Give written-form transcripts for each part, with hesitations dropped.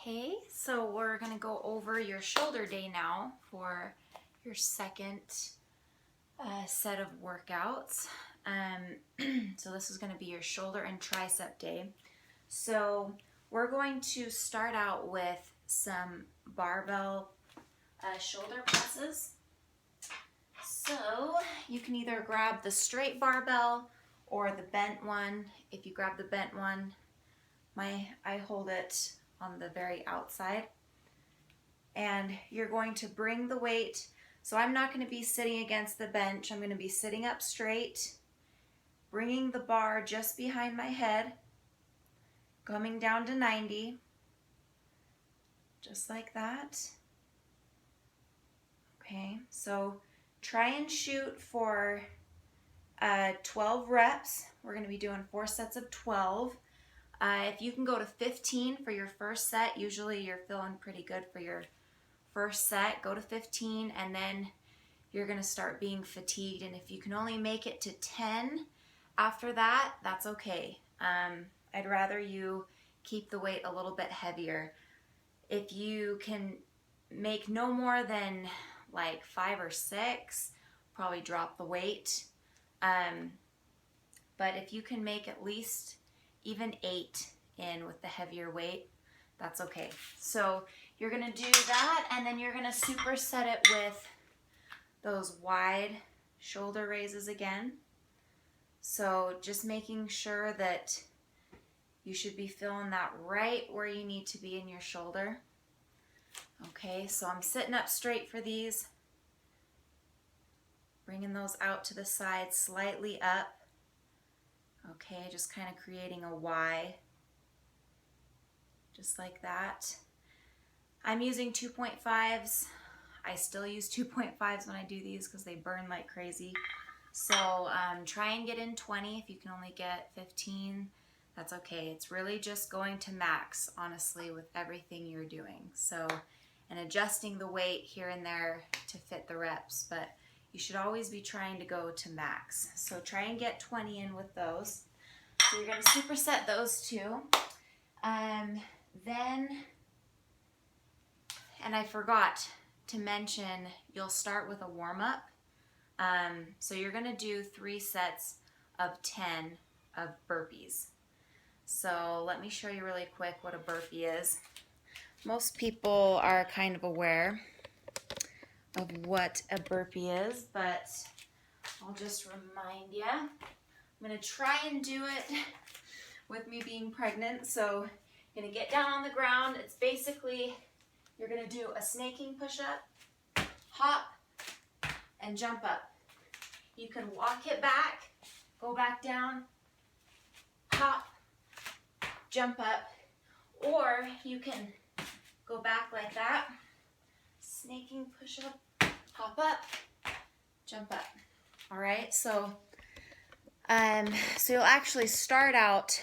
Okay, so we're gonna go over your shoulder day now for your second set of workouts. So this is gonna be your shoulder and tricep day. So we're going to start out with some barbell shoulder presses. So you can either grab the straight barbell or the bent one. If you grab the bent one, I hold it on the very outside, and you're going to bring the weight. So I'm not going to be sitting against the bench. I'm going to be sitting up straight, bringing the bar just behind my head, coming down to 90, just like that. Okay, so try and shoot for 12 reps. We're going to be doing 4 sets of 12. If you can go to 15 for your first set, usually you're feeling pretty good for your first set. Go to 15 and then you're going to start being fatigued. And if you can only make it to 10 after that, that's okay. I'd rather you keep the weight a little bit heavier. If you can make no more than like 5 or 6, probably drop the weight. But if you can make at least even 8 in with the heavier weight, that's okay. So you're gonna do that, and then you're gonna superset it with those wide shoulder raises again. So just making sure that you should be feeling that right where you need to be in your shoulder. Okay, so I'm sitting up straight for these, bringing those out to the side, slightly up. Okay, just kind of creating a Y, just like that. I'm using 2.5s. I still use 2.5s when I do these because they burn like crazy. So try and get in 20. If you can only get 15, that's okay. It's really just going to max, honestly, with everything you're doing. So, and adjusting the weight here and there to fit the reps, but you should always be trying to go to max. So try and get 20 in with those. So you're going to superset those two. Then, and I forgot to mention, you'll start with a warm-up. So you're going to do 3 sets of 10 of burpees. So let me show you really quick what a burpee is. Most people are kind of aware of what a burpee is, but I'll just remind you. I'm going to try and do it with me being pregnant. So you're going to get down on the ground. It's basically, you're going to do a snaking push-up, hop, and jump up. You can walk it back, go back down, hop, jump up, or you can go back like that, snaking push-up, hop up, jump up. All right, so you'll actually start out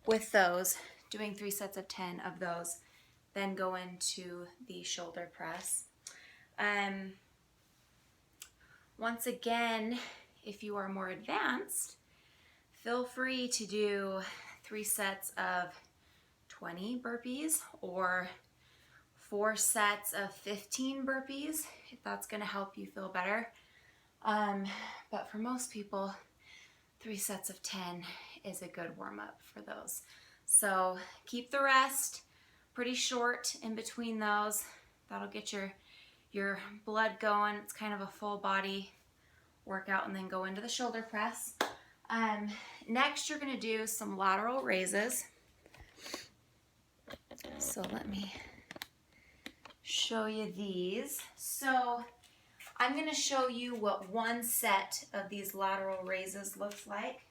with those, doing 3 sets of 10 of those, then go into the shoulder press. Once again, if you are more advanced, feel free to do 3 sets of 20 burpees or 4 sets of 15 burpees, if that's going to help you feel better. But for most people, 3 sets of 10 is a good warm-up for those. So keep the rest pretty short in between those. That'll get your blood going. It's kind of a full body workout, and then go into the shoulder press. Next, you're going to do some lateral raises. So let me show you these. So I'm going to show you what 1 set of these lateral raises looks like.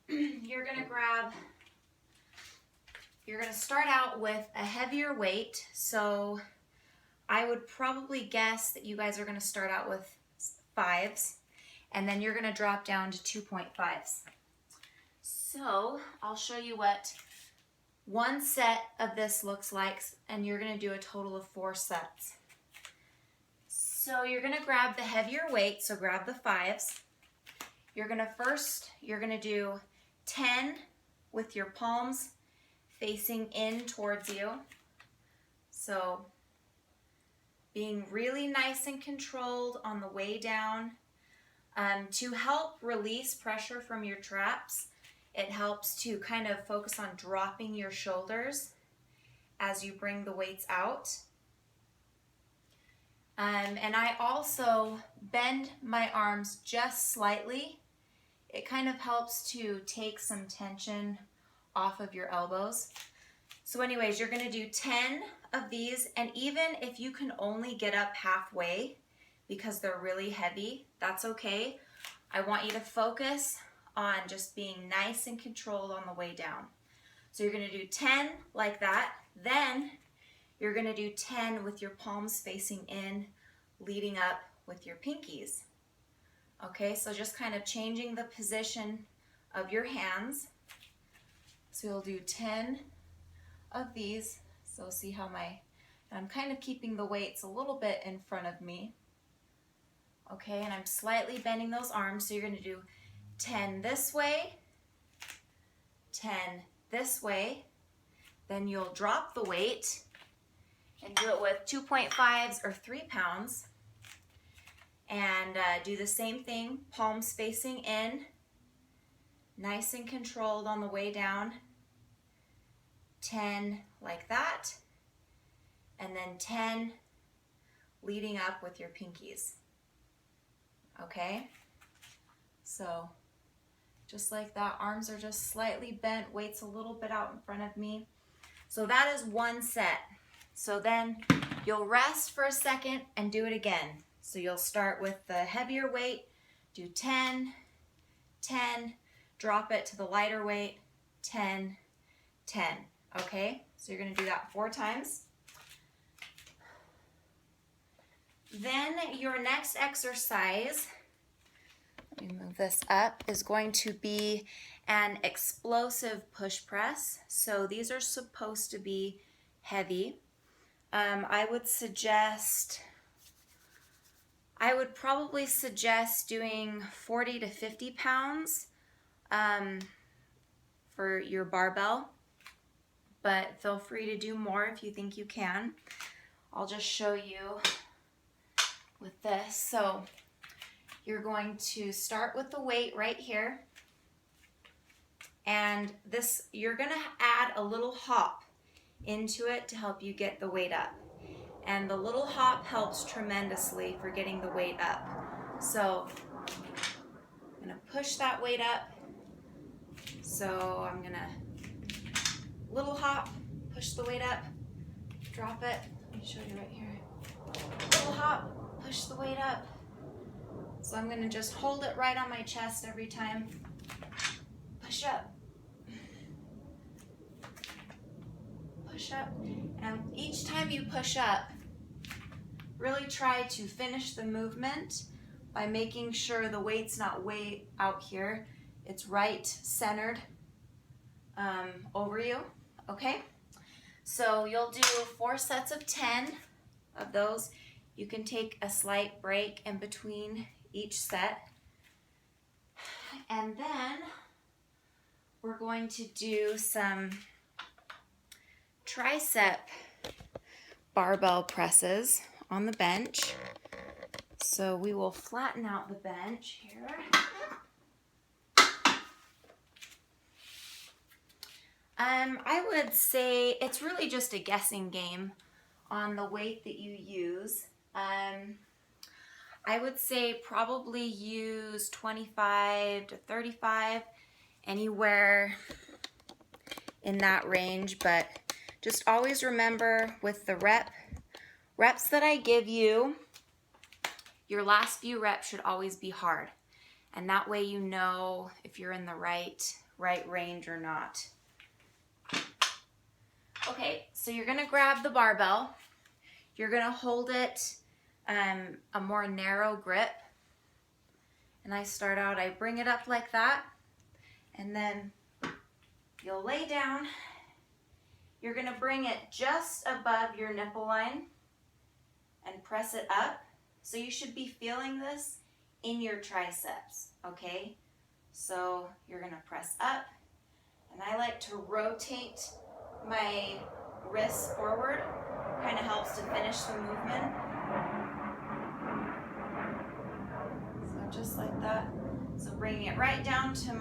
You're going to start out with a heavier weight. So I would probably guess that you guys are going to start out with 5s, and then you're going to drop down to 2.5s. So I'll show you what 1 set of this looks like, and you're going to do a total of 4 sets. So you're going to grab the heavier weight, so grab the 5s. You're going to do 10 with your palms facing in towards you. So being really nice and controlled on the way down. To help release pressure from your traps, it helps to kind of focus on dropping your shoulders as you bring the weights out. And I also bend my arms just slightly. It kind of helps to take some tension off of your elbows. So anyways, you're going to do 10 of these, and even if you can only get up halfway because they're really heavy, that's okay. I want you to focus on just being nice and controlled on the way down. So you're going to do 10 like that. Then you're going to do 10 with your palms facing in, leading up with your pinkies. Okay, so just kind of changing the position of your hands. So you'll do 10 of these. So see how I'm kind of keeping the weights a little bit in front of me. Okay, and I'm slightly bending those arms. So you're going to do 10 this way, 10 this way. Then you'll drop the weight and do it with 2.5s or 3 pounds. And do the same thing, palms facing in, nice and controlled on the way down. 10 like that, and then 10 leading up with your pinkies. Okay, so just like that, arms are just slightly bent, weights a little bit out in front of me. So that is one set. So then you'll rest for a second and do it again. So you'll start with the heavier weight, do 10, 10, drop it to the lighter weight, 10, 10. Okay, so you're going to do that 4 times. Then your next exercise, let me move this up, is going to be an explosive push press. So these are supposed to be heavy. I would probably suggest doing 40 to 50 pounds for your barbell, but feel free to do more if you think you can. I'll just show you with this. So you're going to start with the weight right here, and this, you're going to add a little hop into it to help you get the weight up. And the little hop helps tremendously for getting the weight up. So I'm going to push that weight up. So I'm going to little hop, push the weight up, drop it. Let me show you right here. Little hop, push the weight up. So I'm going to just hold it right on my chest every time. Push up. Push up. And each time you push up, really try to finish the movement by making sure the weight's not way out here. It's right centered over you, okay? So you'll do 4 sets of 10 of those. You can take a slight break in between each set. And then we're going to do some tricep barbell presses on the bench. So we will flatten out the bench here. I would say it's really just a guessing game on the weight that you use. I would say probably use 25 to 35, anywhere in that range, but just always remember with the reps that I give you, your last few reps should always be hard. And that way you know if you're in the right range or not. Okay, so you're gonna grab the barbell. You're gonna hold it a more narrow grip. And I bring it up like that, and then you'll lay down. You're gonna bring it just above your nipple line and press it up. So you should be feeling this in your triceps, okay? So you're gonna press up, and I like to rotate my wrists forward. Kind of helps to finish the movement. So just like that. So bringing it right down to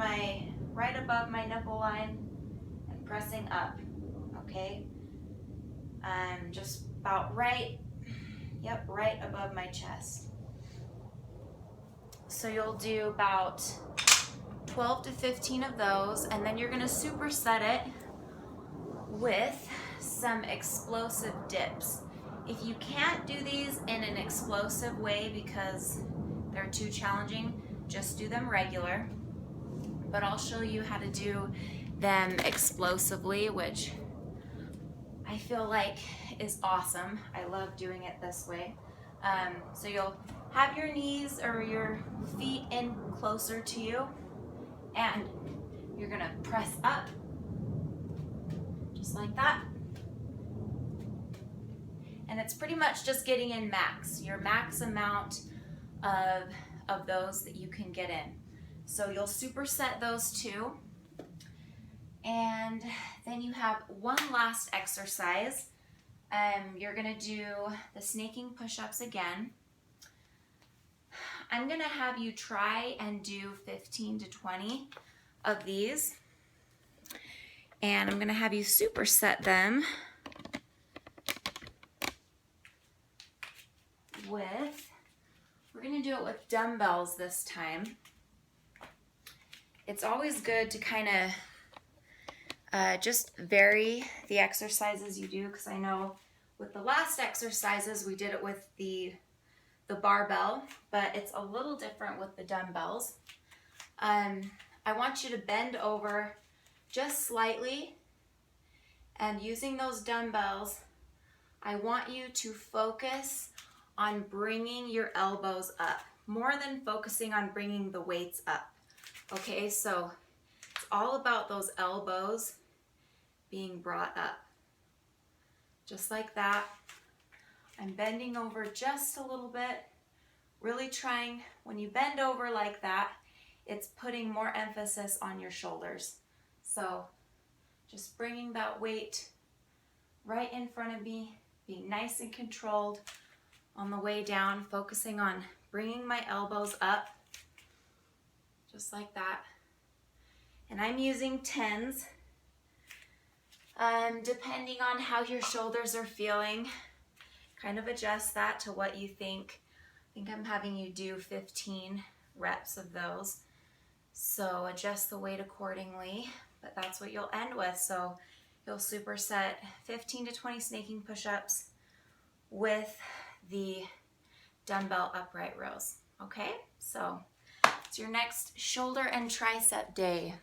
right above my nipple line and pressing up, okay? Just about right above my chest. So you'll do about 12 to 15 of those, and then you're gonna superset it with some explosive dips. If you can't do these in an explosive way because they're too challenging, just do them regular. But I'll show you how to do them explosively, which I feel like is awesome. I love doing it this way. So you'll have your knees or your feet in closer to you, and you're gonna press up, just like that. And it's pretty much just getting in your max amount of those that you can get in. So you'll superset those two. And then you have one last exercise. You're gonna do the snaking push-ups again. I'm gonna have you try and do 15 to 20 of these. And I'm gonna have you superset them we're gonna do it with dumbbells this time. It's always good to kind of just vary the exercises you do, because I know with the last exercises we did it with the barbell, but it's a little different with the dumbbells. I want you to bend over just slightly, and using those dumbbells, I want you to focus on bringing your elbows up more than focusing on bringing the weights up. Okay, so it's all about those elbows being brought up. Just like that. I'm bending over just a little bit, really trying, when you bend over like that, it's putting more emphasis on your shoulders. So just bringing that weight right in front of me, being nice and controlled on the way down, focusing on bringing my elbows up, just like that. And I'm using 10s. Depending on how your shoulders are feeling, kind of adjust that to what you think. I think I'm having you do 15 reps of those. So adjust the weight accordingly, but that's what you'll end with. So you'll superset 15 to 20 snaking push-ups with the dumbbell upright rows. Okay, so it's your next shoulder and tricep day.